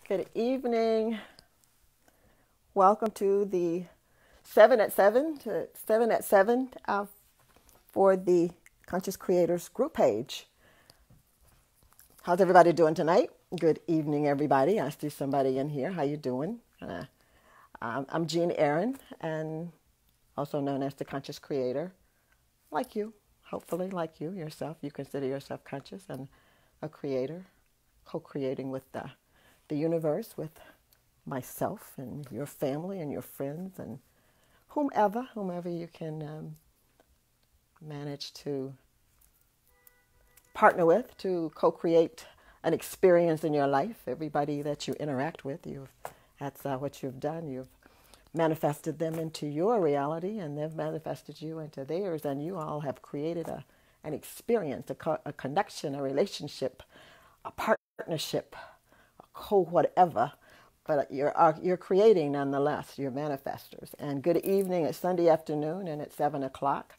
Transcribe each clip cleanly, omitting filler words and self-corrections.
Good evening. Welcome to the 7 at 7 to 7 at 7 for the Conscious Creators group page. How's everybody doing tonight? Good evening, everybody. I see somebody in here. How you doing? I'm Jean Aaron, and also known as the Conscious Creator. Like you, hopefully like you yourself. You consider yourself conscious and a creator, co-creating with the universe, with myself and your family and your friends and whomever you can manage to partner with to co-create an experience in your life. Everybody that you interact with, that's what you've done. You've manifested them into your reality, and they've manifested you into theirs, and you all have created an experience, a connection, a relationship, a partnership, a co-whatever. But you're creating nonetheless. You're manifestors. And good evening. It's Sunday afternoon, and it's 7 o'clock.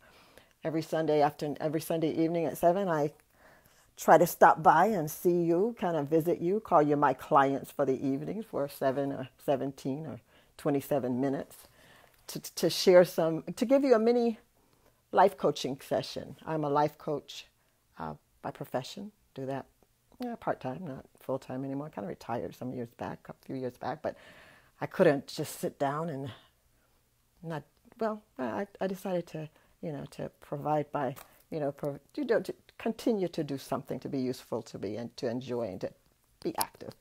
Every Sunday evening at 7, I try to stop by and see you, kind of visit you, call you my clients for the evening for 7 or 17 or 27 minutes to share to give you a mini life coaching session. I'm a life coach by profession. Do that part-time, not full-time anymore. I kind of retired a few years back, but I couldn't just sit down and I decided to, to provide to continue to do something, to be useful to me and to enjoy and to be active.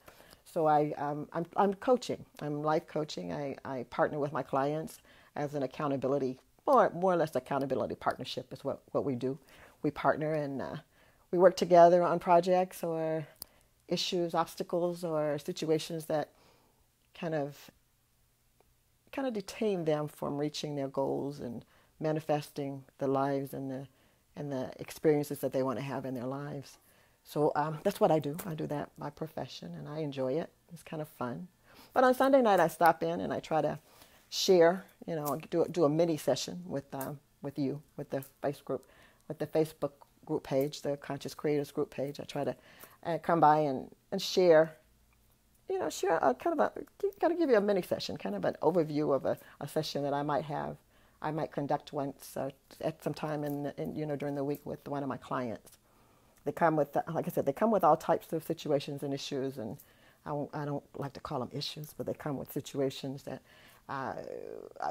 So I'm coaching. I'm life coaching. I partner with my clients as an accountability, more or less accountability partnership is what we do. We partner and we work together on projects or issues, obstacles, or situations that kind of detain them from reaching their goals and manifesting the lives and the experiences that they want to have in their lives. So that's what I do. I do that by profession, and I enjoy it. It's kind of fun. But on Sunday night, I stop in and I try to share, do a mini session with you, with the Facebook group page, the Conscious Creators group page. I try to come by and share, share a kind of give you a mini session, kind of an overview of a session that I might conduct once at some time during the week with one of my clients. They come with, like I said, they come with all types of situations and issues, and I don't like to call them issues, but they come with situations that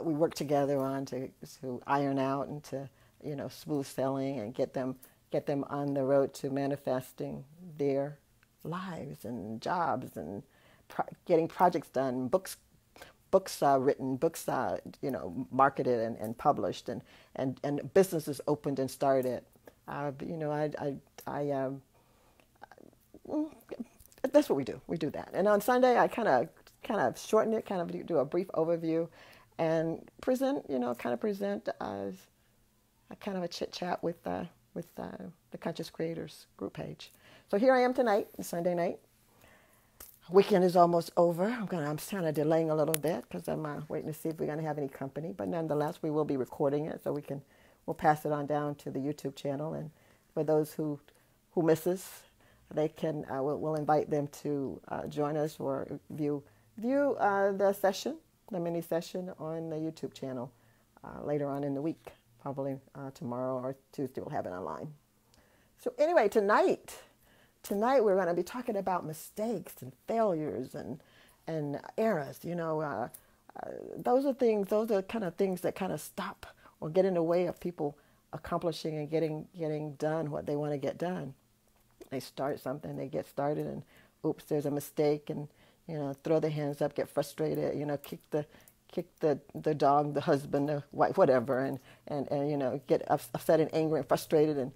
we work together on to iron out and to smooth sailing and get them on the road to manifesting their lives and jobs and getting projects done, books written, books marketed and published, and businesses opened and started. That's what we do. We do that. And on Sunday, I kind of shorten it, kind of do a brief overview, and present as a kind of a chit chat with the Conscious Creators group page. So here I am tonight, Sunday night. Weekend is almost over. I'm kind of delaying a little bit because I'm waiting to see if we're going to have any company. But nonetheless, we will be recording it, so we'll pass it on down to the YouTube channel. And for those who miss us, they can we'll invite them to join us or view the mini session on the YouTube channel later on in the week. Probably tomorrow or Tuesday we'll have it online. So anyway, tonight we're going to be talking about mistakes and failures and errors. Those are kind of things that kind of stop or get in the way of people accomplishing and getting done what they want to get done. They start something, they get started, and oops, there's a mistake, and throw their hands up, get frustrated, kick the dog, the husband, the wife, whatever, and get upset and angry and frustrated, and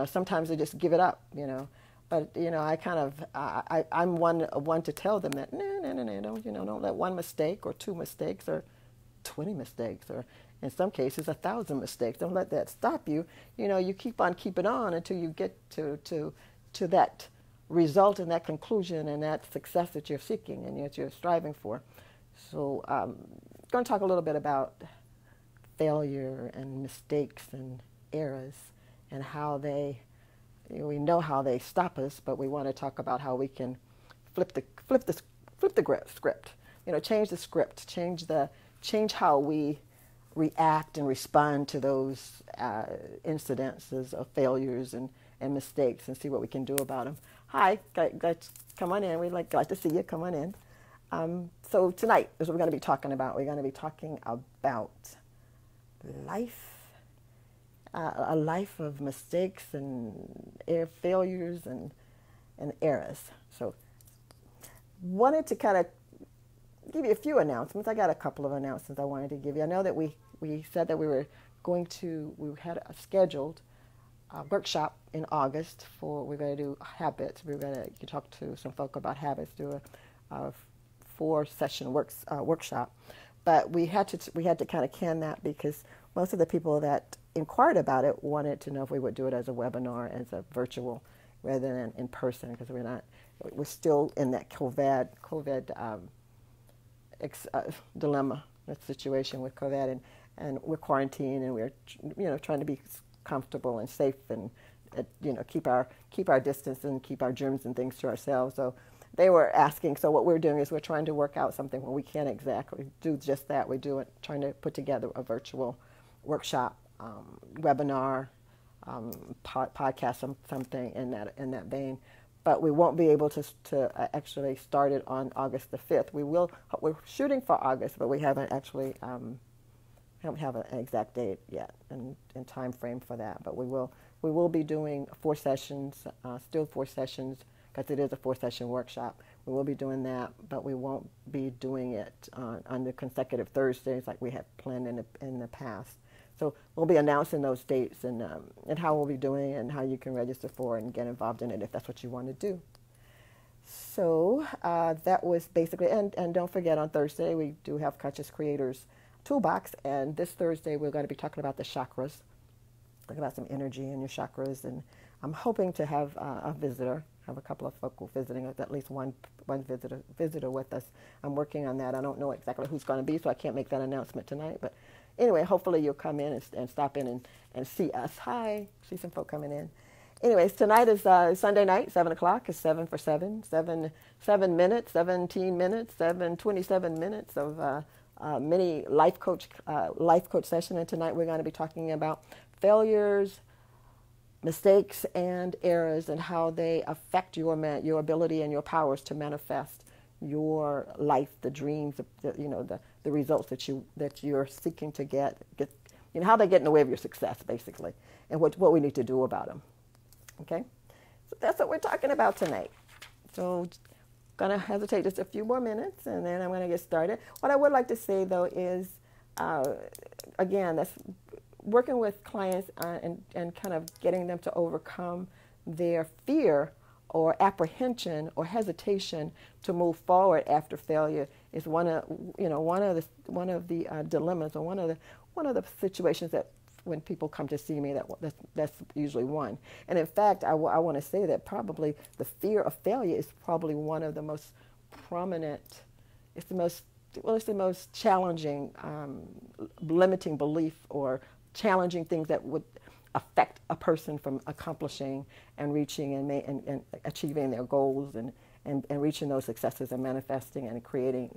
sometimes they just give it up, But I'm one to tell them that no, don't let one mistake or two mistakes or 20 mistakes or in some cases 1,000 mistakes. Don't let that stop you. You keep on keeping on until you get to that result and that conclusion and that success that you're seeking and that you're striving for. So I'm going to talk a little bit about failure and mistakes and errors and how we know how they stop us, but we want to talk about how we can flip the flip the script. Change the script, change how we react and respond to those incidences of failures and mistakes, and see what we can do about them. Hi, come on in. We'd glad to see you. Come on in. So tonight is what we're going to be talking about. We're going to be talking about life, a life of mistakes and failures and errors. So wanted to kind of give you a few announcements. I got a couple of announcements I wanted to give you. I know that we said that we had a scheduled workshop in August we're going to do habits. We're going to talk to some folk about habits, do a 4-session workshop. But we had to kind of can that because most of the people that inquired about it wanted to know if we would do it as a webinar, as a virtual, rather than in person, because we're still in that COVID dilemma, that situation with COVID, and we're quarantined, and we're trying to be comfortable and safe, and keep our distance and keep our germs and things to ourselves. So they were asking. So what we're doing is we're trying to work out something where we can't exactly do just that. We're trying to put together a virtual workshop, webinar, podcast, something in that vein. But we won't be able to actually start it on August the 5th. We're shooting for August, but we haven't actually don't have an exact date yet and time frame for that. But we will be doing 4 sessions, still 4 sessions, because it is a 4-session workshop. We will be doing that, but we won't be doing it on the consecutive Thursdays like we had planned in the past. So we'll be announcing those dates and how we'll be doing it and how you can register for it and get involved in it if that's what you want to do. So that was basically, and don't forget, on Thursday we do have Conscious Creators Toolbox, and this Thursday we're going to be talking about the chakras, talking about some energy in your chakras, and I'm hoping to have a visitor, have a couple of folk visiting, at least one visitor with us. I'm working on that. I don't know exactly who's going to be, so I can't make that announcement tonight, but anyway, hopefully you'll come in and stop in and see us. Hi, see some folk coming in. Anyways, tonight is Sunday night, 7 o'clock. It's 7 for 7, 7 minutes, 17 minutes, 27 minutes of mini life coach session. And tonight we're going to be talking about failures, mistakes, and errors, and how they affect your ability and your powers to manifest your life, the dreams, the results that you're seeking to get, how they get in the way of your success, basically, and what we need to do about them. Okay, so that's what we're talking about tonight. So, gonna hesitate just a few more minutes, and then I'm gonna get started. What I would like to say though is, again, that's working with clients and kind of getting them to overcome their fear or apprehension or hesitation to move forward after failure is one of the dilemmas, or one of the situations that when people come to see me, that's usually one. And in fact, I want to say that probably the fear of failure is probably one of the most prominent. It's the most challenging, limiting belief or challenging things that would affect a person from accomplishing and reaching and achieving their goals and reaching those successes and manifesting and creating,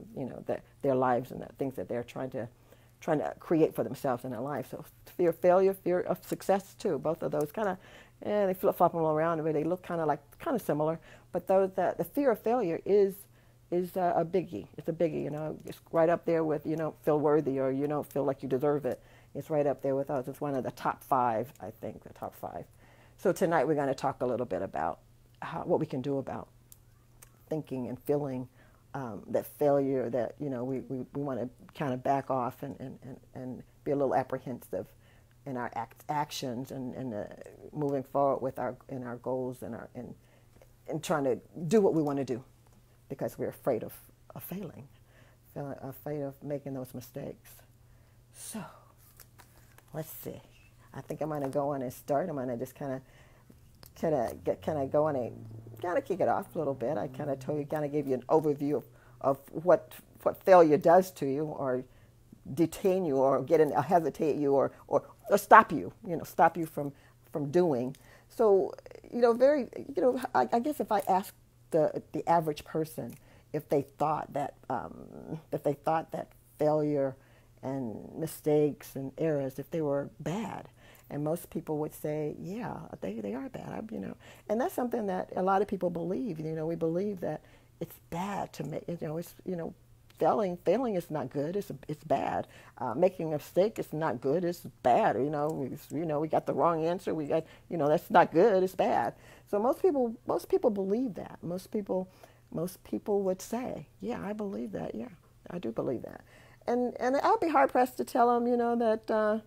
their lives and the things that they're trying to create for themselves in their life. So fear of failure, fear of success too. Both of those kind of, they flip-flop them around, but they look kind of similar. But the fear of failure is a biggie. It's a biggie. It's right up there with you don't feel worthy or you don't feel like you deserve it. It's right up there with us. It's one of the top 5, I think, the top 5. So tonight we're going to talk a little bit about what we can do about thinking and feeling that failure, that we want to kind of back off and be a little apprehensive in our actions and moving forward with our goals and trying to do what we want to do, because we're afraid of failing, afraid of making those mistakes. So let's see. I think I'm going to go on and start. I'm going to just kind of go on and kind of kick it off a little bit. I kind of gave you an overview of what failure does to you, or detain you, or hesitate you, or stop you, stop you from doing. So, I guess if I ask the average person if they thought that failure and mistakes and errors, if they were bad. And most people would say, yeah, they are bad, And that's something that a lot of people believe. We believe that it's bad to make, failing is not good. It's bad. Making a mistake is not good. It's bad. We got the wrong answer. We got, that's not good. It's bad. So most people believe that. Most people would say, yeah, I believe that. Yeah, I do believe that. And I'll be hard pressed to tell them, that,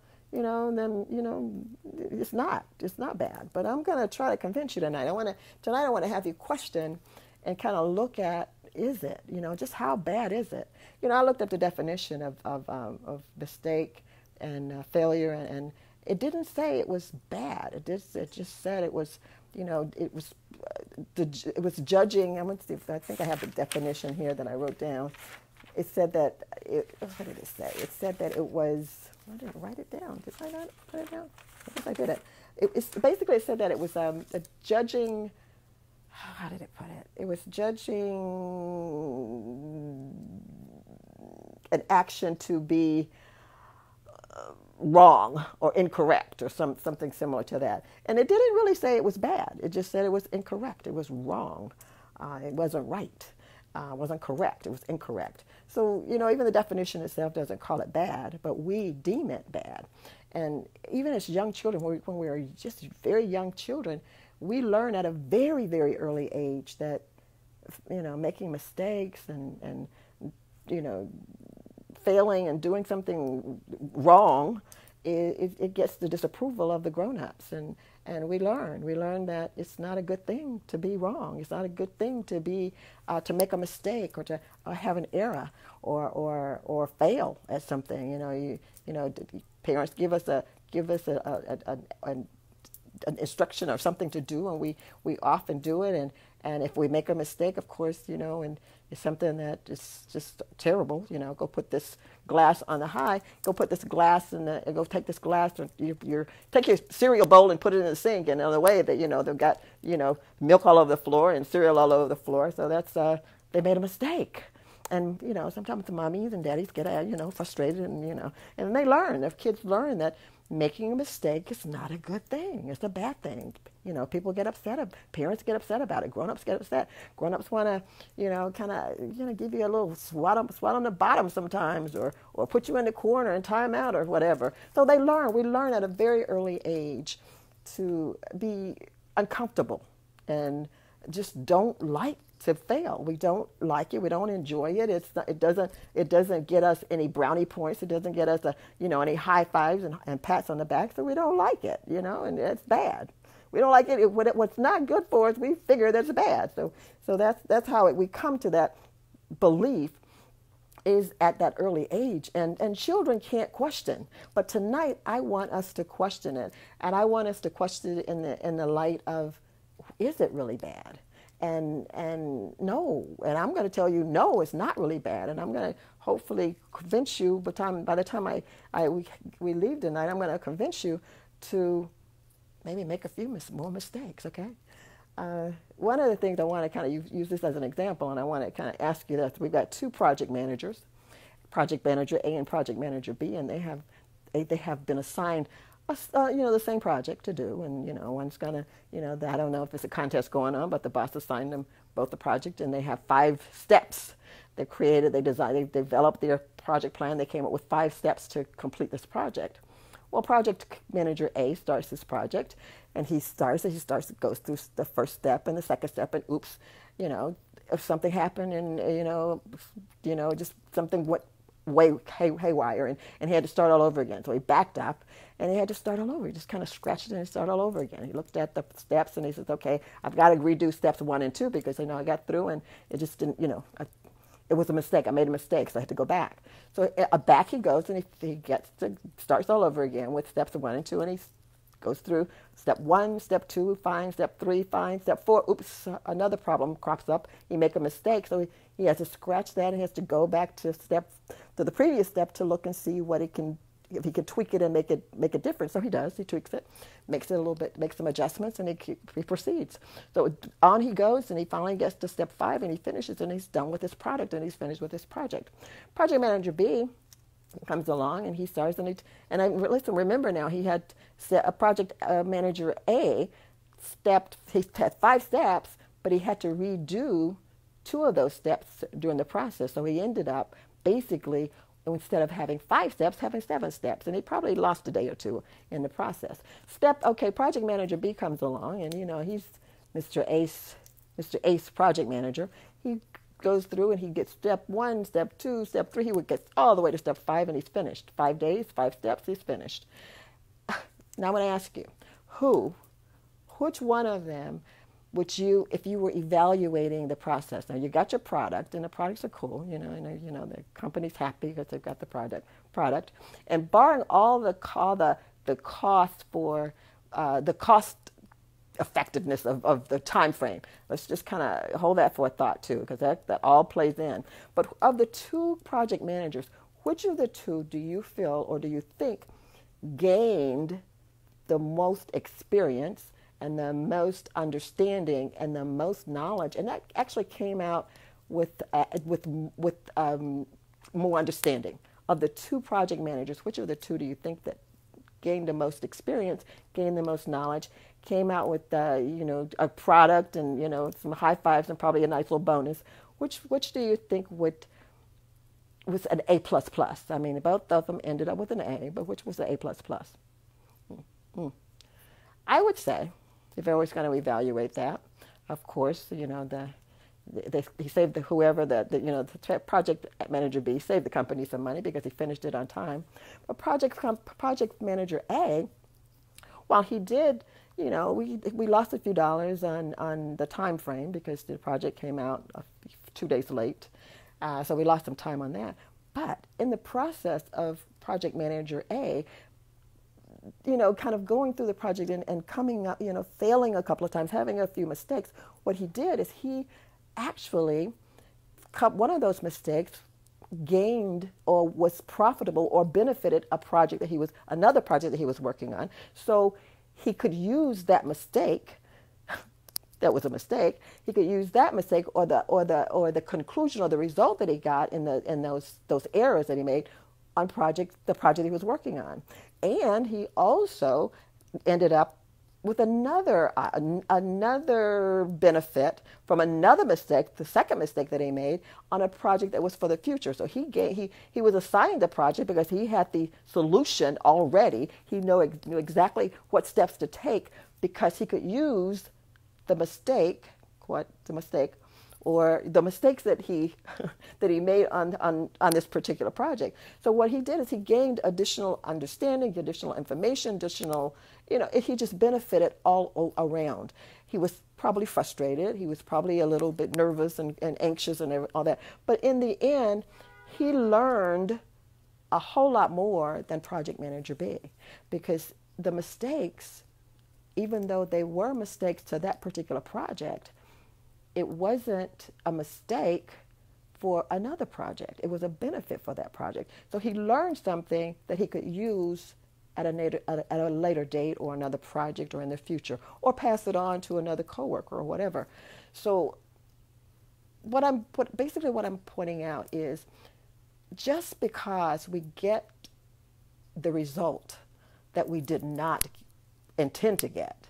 it's not bad. But I'm going to try to convince you tonight. I want to have you question and kind of look at, is it, just how bad is it? I looked up the definition of mistake and failure, and it didn't say it was bad. It just said it was, it was judging. I'm going to see if I think I have the definition here that I wrote down. It said that, what did it say? It said that it was, I didn't write it down. Did I not put it down? I guess I did it. It said that it was a judging, how did it put it? It was judging an action to be wrong or incorrect or something similar to that. And it didn't really say it was bad. It just said it was incorrect. It was wrong. It wasn't right. It wasn't correct. It was incorrect. So, even the definition itself doesn't call it bad, but we deem it bad. And even as young children, when we are just very young children, we learn at a very, very early age that, making mistakes and failing and doing something wrong, it gets the disapproval of the grown-ups. And we learn that it's not a good thing to be wrong. It's not a good thing to be to make a mistake or to have an error or fail at something. Parents give us an instruction or something to do, and we often do it. And if we make a mistake, of course, and it's something that is just terrible, go put this glass on the high, go put this glass go take this glass, or take your cereal bowl and put it in the sink, and on the way that, they've got, milk all over the floor and cereal all over the floor. So that's, they made a mistake. And, sometimes the mommies and daddies get, frustrated and they learn, if kids learn that making a mistake is not a good thing. It's a bad thing. People get upset. Parents get upset about it. Grown-ups get upset. Grown-ups want to, kind of, give you a little swat on the bottom sometimes, or put you in the corner and time out or whatever. So they learn. We learn at a very early age to be uncomfortable and just don't like to fail. We don't like it. We don't enjoy it. It doesn't get us any brownie points. It doesn't get us any high fives and pats on the back. So we don't like it, and it's bad. We don't like it. What's not good for us, we figure that's bad. So that's how we come to that belief, is at that early age. And children can't question. But tonight I want us to question it. And I want us to question it in the light of, is it really bad? And no, and I'm going to tell you, no, it's not really bad. And I'm going to hopefully convince you, by the time we leave tonight, I'm going to convince you to maybe make a few more mistakes, okay? One of the things I want to kind of use this as an example, and I want to kind of ask you this. We've got two project managers, Project Manager A and Project Manager B, and they have been assigned the same project to do, and one's gonna, I don't know if it's a contest going on, but the boss assigned them both the project, and they have 5 steps. They developed their project plan. They came up with 5 steps to complete this project. Well, Project Manager A starts this project, and he goes through the first step and the second step, and oops, if something happened, and just something went way haywire, and he had to start all over again. So he backed up, and he had to start all over. He just kind of scratched it and start all over again. He looked at the steps, and he says, okay, I've got to redo steps 1 and 2 because, I got through, and it just didn't, it was a mistake. I made a mistake, so I had to go back. So back he goes, and he starts all over again with steps 1 and 2, and he goes through step 1, step 2, fine, step 3, fine, step 4, oops, another problem crops up. He make a mistake, so he has to scratch that, and he has to go back to the previous step to look and see what he can if he can tweak it and make it different. So he does. He tweaks it, makes it a little bit, makes some adjustments, and he proceeds. So on he goes, and he finally gets to step 5, and he finishes, and he's done with his product, and he's finished with his project. Project manager B comes along, and he starts, remember now, he had a project manager A he had 5 steps, but he had to redo 2 of those steps during the process. So he ended up basically, instead of having 5 steps, having 7 steps. And he probably lost a day or 2 in the process. Project manager B comes along, and he's Mr. Ace project manager. He goes through and he gets step 1, step 2, step 3. He would get all the way to step 5, and he's finished. 5 days, 5 steps, he's finished. Now I'm going to ask you, which one of them would you, if you were evaluating the process? Now you got your product, and the products are cool, the company's happy because they've got the product, and barring all the cost for the cost effectiveness of the time frame. Let's just kind of hold that for a thought too, because that all plays in. But of the 2 project managers, which of the 2 do you feel or do you think gained the most experience and the most understanding and the most knowledge? And that actually came out with more understanding. Of the 2 project managers, which of the 2 do you think that gained the most experience, gained the most knowledge, came out with a product and some high fives and probably a nice little bonus? Which do you think was an A++? I mean, both of them ended up with an A, but which was the A++? I would say, if I was going to evaluate that, of course, he saved the project manager B saved the company some money because he finished it on time. But project manager A, while he did, we lost a few dollars on the time frame because the project came out 2 days late, so we lost some time on that. But in the process of project manager A, kind of going through the project and coming up, failing a couple of times, having a few mistakes, what he did is he actually, one of those mistakes gained or was profitable or benefited another project that he was working on. So he could use that mistake. That was a mistake. He could use that mistake or the conclusion or the result that he got in those errors that he made on the project he was working on. And he also ended up with another benefit from another mistake, the second mistake that he made on a project that was for the future. So he was assigned the project because he had the solution already. He knew exactly what steps to take because he could use the mistakes that he made on this particular project. So what he did is he gained additional understanding, additional information, he just benefited all around. He was probably frustrated. He was probably a little bit nervous and anxious and all that. But in the end, he learned a whole lot more than project manager B, because the mistakes, even though they were mistakes to that particular project, it wasn't a mistake for another project. It was a benefit for that project. So he learned something that he could use at a later date or another project or in the future, or pass it on to another coworker or whatever. So what I'm pointing out is, just because we get the result that we did not intend to get,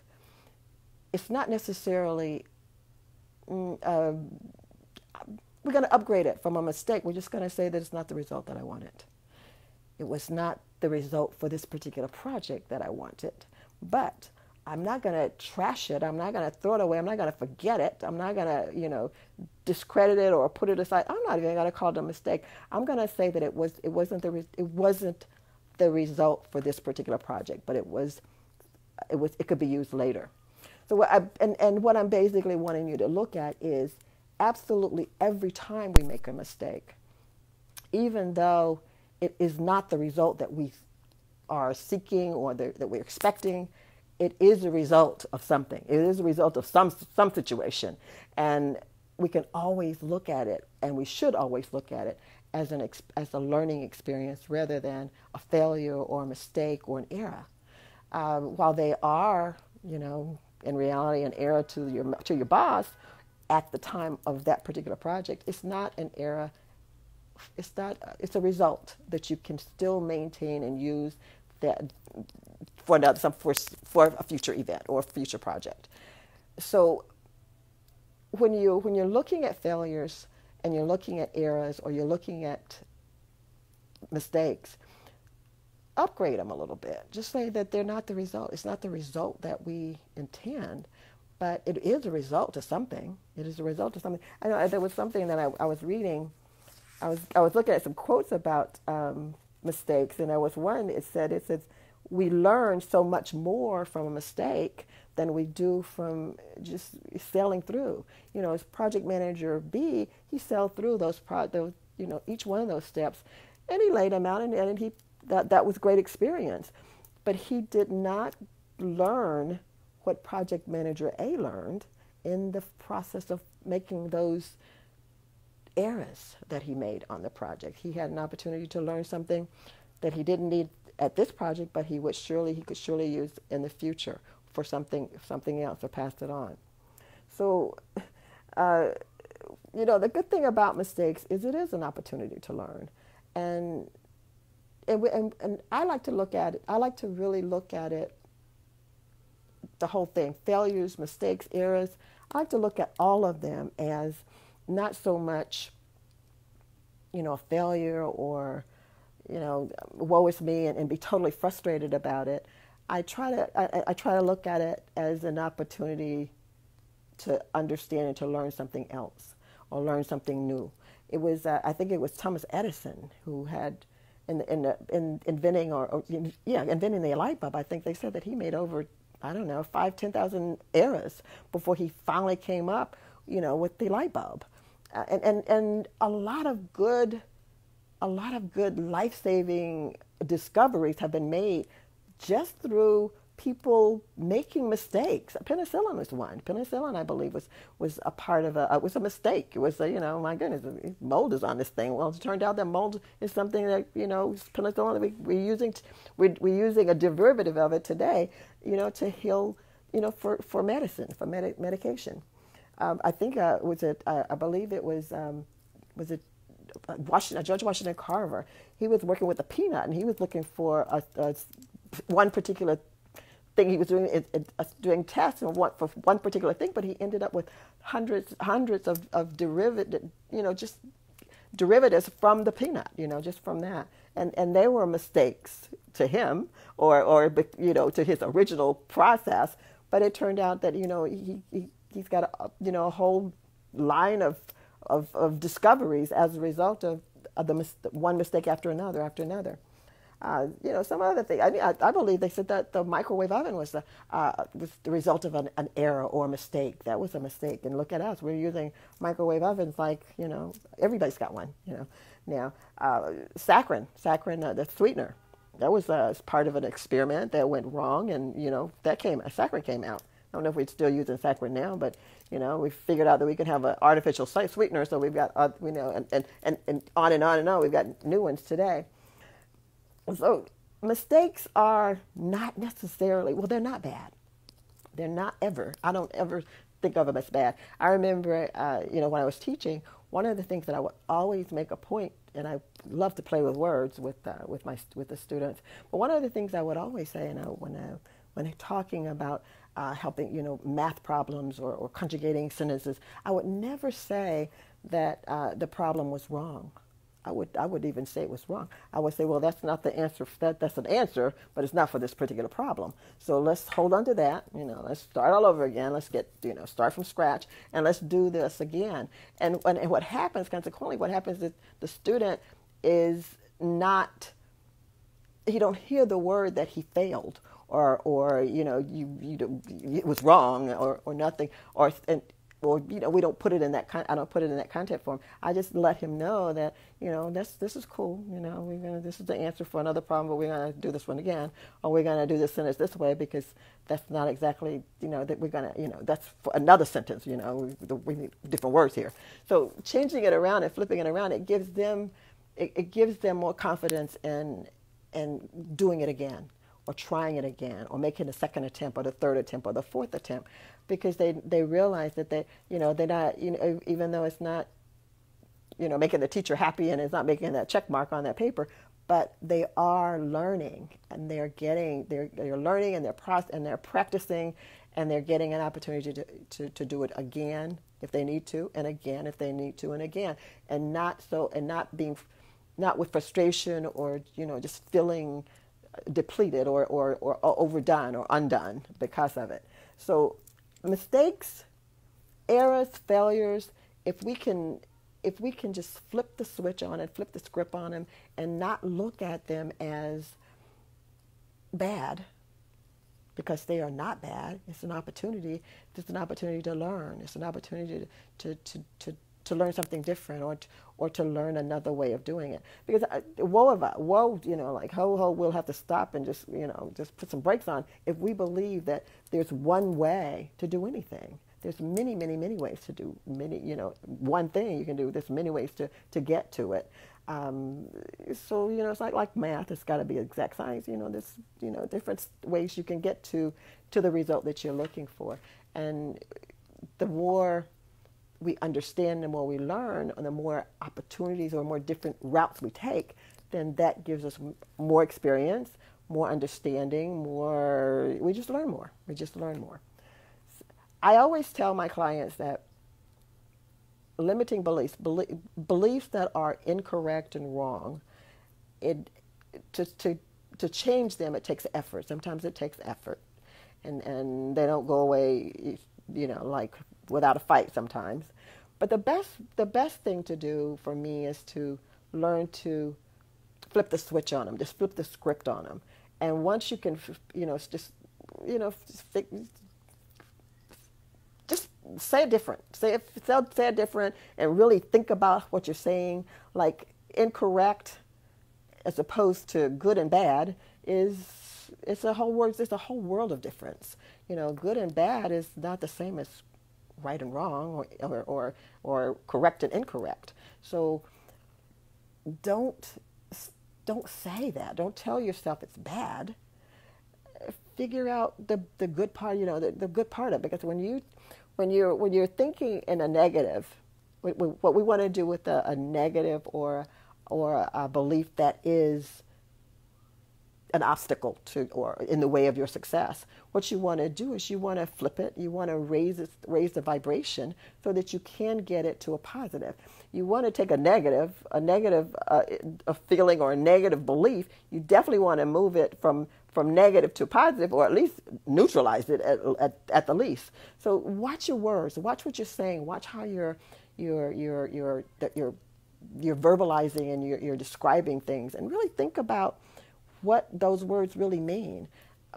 it's not necessarily we're going to upgrade it from a mistake. We're just going to say that it's not the result that I wanted. It was not the result for this particular project that I wanted. But I'm not going to trash it. I'm not going to throw it away. I'm not going to forget it. I'm not going to, discredit it or put it aside. I'm not even going to call it a mistake. I'm going to say that it wasn't the result for this particular project, but it could be used later. So what I'm basically wanting you to look at is, absolutely every time we make a mistake, even though it is not the result that we are seeking or that we're expecting, it is a result of something. It is a result of some situation. And we can always look at it, and we should always look at it as a learning experience rather than a failure or a mistake or an error. While they are, in reality, an error to your boss at the time of that particular project, it's not an error. It's a result that you can still maintain and use that for a future event or a future project. So when you're looking at failures and you're looking at errors or you're looking at mistakes, upgrade them a little bit. Just say that they're not the result. It's not the result that we intend, but it is a result of something. It is a result of something. I know there was something that I was reading. I was looking at some quotes about mistakes, and there was one. It says we learn so much more from a mistake than we do from just sailing through. As project manager B, he sailed through those each one of those steps, and he laid them out, and that was great experience. But he did not learn what project manager A learned in the process of making those errors that he made on the project. He had an opportunity to learn something that he didn't need at this project, but he could surely use in the future for something else, or pass it on. So, the good thing about mistakes is it is an opportunity to learn, and I like to look at it. I like to really look at it, the whole thing: failures, mistakes, errors. I like to look at all of them as not so much, a failure or, woe is me, and be totally frustrated about it. I try to look at it as an opportunity to understand and to learn something else or learn something new. It was I think it was Thomas Edison who had inventing the light bulb. I think they said that he made over 5,000-10,000 errors before he finally came up with the light bulb, and a lot of good life-saving discoveries have been made just through people making mistakes. Penicillin was one. Penicillin, I believe, was a part of was a mistake. It was my goodness, mold is on this thing. Well, it turned out that mold is something that penicillin that we're using a derivative of it today, to heal, for medicine, for medication. I think I believe it was it George Washington Carver. He was working with a peanut, and he was looking for one particular thing. He was doing tests for one particular thing, but he ended up with hundreds of derivatives from the peanut, just from that, and they were mistakes to him or to his original process. But it turned out that he's got a whole line of discoveries as a result of one mistake after another. Some other thing. I believe they said that the microwave oven was the result of an error or a mistake. That was a mistake. And look at us. We're using microwave ovens like, everybody's got one, now. Saccharin, the sweetener, that was part of an experiment that went wrong, and, saccharin came out. I don't know if we're still using saccharin now, but, we figured out that we can have an artificial sweetener, so we've got, and on and on and on. We've got new ones today. So mistakes are not necessarily, they're not bad. They're not ever. I don't ever think of them as bad. I remember, when I was teaching, one of the things that I would always make a point, and I love to play with words with the students, but one of the things I would always say, when they're talking about helping, math problems or conjugating sentences, I would never say that the problem was wrong. I would even say it was wrong. I would say, well, that's not the answer. That's an answer, but it's not for this particular problem. So let's hold on to that. Let's start all over again. Let's get, start from scratch, and let's do this again. And what happens, consequently, is the student is not, he don't hear the word that he failed, or it was wrong, or nothing, or we don't put it in that I don't put it in that content form. I just let him know that this is cool. This is the answer for another problem, but we're gonna do this one again, or we're gonna do this sentence this way because that's not exactly that we're gonna that's for another sentence. We need different words here. So changing it around and flipping it around, it gives them it gives them more confidence in doing it again, or trying it again, or making a second attempt, or the third attempt, or the fourth attempt, because they realize that they're not, even though it's not, making the teacher happy and it's not making that check mark on that paper, but they are learning, and they're learning, and they're practicing, and they're getting an opportunity to do it again if they need to, and again if they need to, and again, and not with frustration, or just feeling depleted, or overdone or undone because of it. So mistakes, errors, failures, if we can just flip the switch on and flip the script on them, and not look at them as bad, because they are not bad. It's an opportunity. It's an opportunity to learn. It's an opportunity to learn something different, or to learn another way of doing it. Because like we'll have to stop and just put some brakes on if we believe that there's one way to do anything. There's many, many, many ways to do one thing you can do. There's many ways to get to it. So it's like math. It's got to be exact science. There's different ways you can get to the result that you're looking for. And the more we understand, the more we learn, and the more opportunities or more different routes we take, then that gives us more experience, more understanding, we just learn more. I always tell my clients that limiting beliefs that are incorrect and wrong, to change them, it takes effort. Sometimes it takes effort, and they don't go away, like without a fight sometimes. But the best thing to do for me is to learn to flip the switch on them, just flip the script on them. And once you can, just say it different. Say it different, and really think about what you're saying. Like incorrect, as opposed to good and bad, it's a whole world of difference. Good and bad is not the same as right and wrong, or correct and incorrect. So don't say that. Don't tell yourself it's bad. Figure out the good part. The good part of it, because when you're thinking in a negative, what we want to do with a negative or a belief that is an obstacle to or in the way of your success, what you want to do is you want to flip it. You want to raise the vibration so that you can get it to a positive. You want to take a negative a feeling or a negative belief. You definitely want to move it from negative to positive, or at least neutralize it at the least. So watch your words, watch what you're saying, watch how you're verbalizing and you're describing things, and really think about what those words really mean,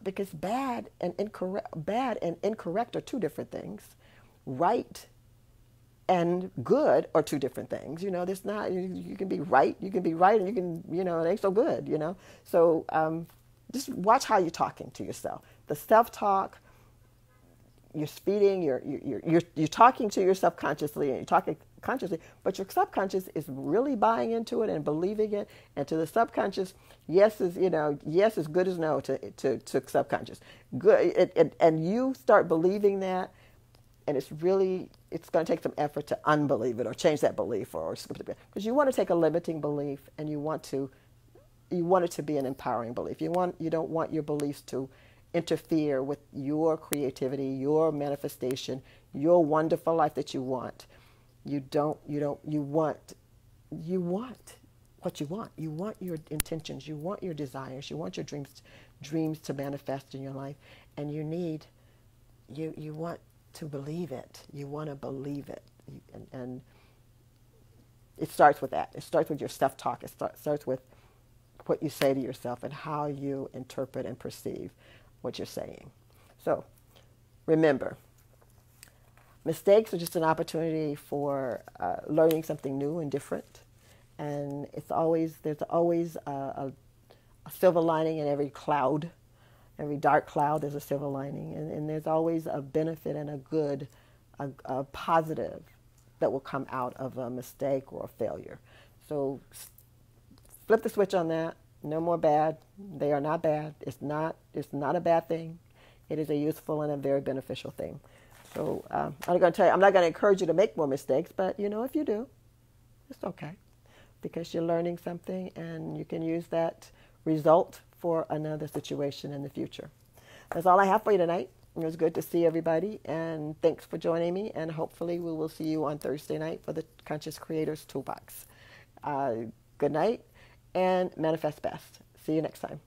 because bad and incorrect are two different things. Right and good are two different things. There's not, you can be right, and you can, it ain't so good, So just watch how you're talking to yourself. The self-talk, you're speeding, you're talking to yourself consciously, and you're talking consciously, but your subconscious is really buying into it and believing it. And to the subconscious, yes is good as no to subconscious. Good, and you start believing that, and it's going to take some effort to unbelieve it or change that belief, or because you want to take a limiting belief and you want it to be an empowering belief. You don't want your beliefs to interfere with your creativity, your manifestation, your wonderful life that you want. You want what you want. You want your intentions. You want your desires. You want your dreams to manifest in your life. And you want to believe it. You want to believe it. And it starts with that. It starts with your self-talk. It starts with what you say to yourself and how you interpret and perceive what you're saying. So remember, mistakes are just an opportunity for learning something new and different. And there's always a silver lining in every cloud. Every dark cloud, there's a silver lining. And there's always a benefit and a positive that will come out of a mistake or a failure. So flip the switch on that. No more bad. They are not bad. It's not a bad thing. It is a useful and a very beneficial thing. So I'm going to tell you, I'm not going to encourage you to make more mistakes, but if you do, it's okay, because you're learning something and you can use that result for another situation in the future. That's all I have for you tonight. It was good to see everybody, and thanks for joining me, and hopefully we will see you on Thursday night for the Conscious Creators Toolbox. Good night, and manifest best. See you next time.